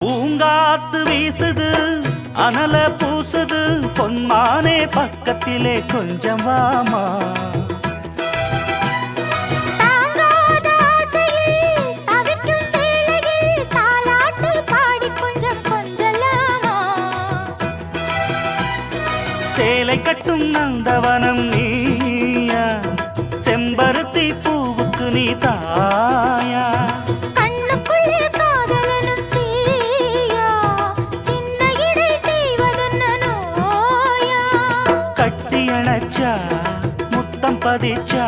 பூங்காத்து வீசுது அனல பூசுது பொன்மானே பக்கத்திலே கொஞ்சம் வாமா. சேலை கட்டும் நந்தவனம் நீயா, செம்பருத்தி பூவுக்கு நீ தாயா. கட்டியணைச்சா முத்தம் பதிச்சா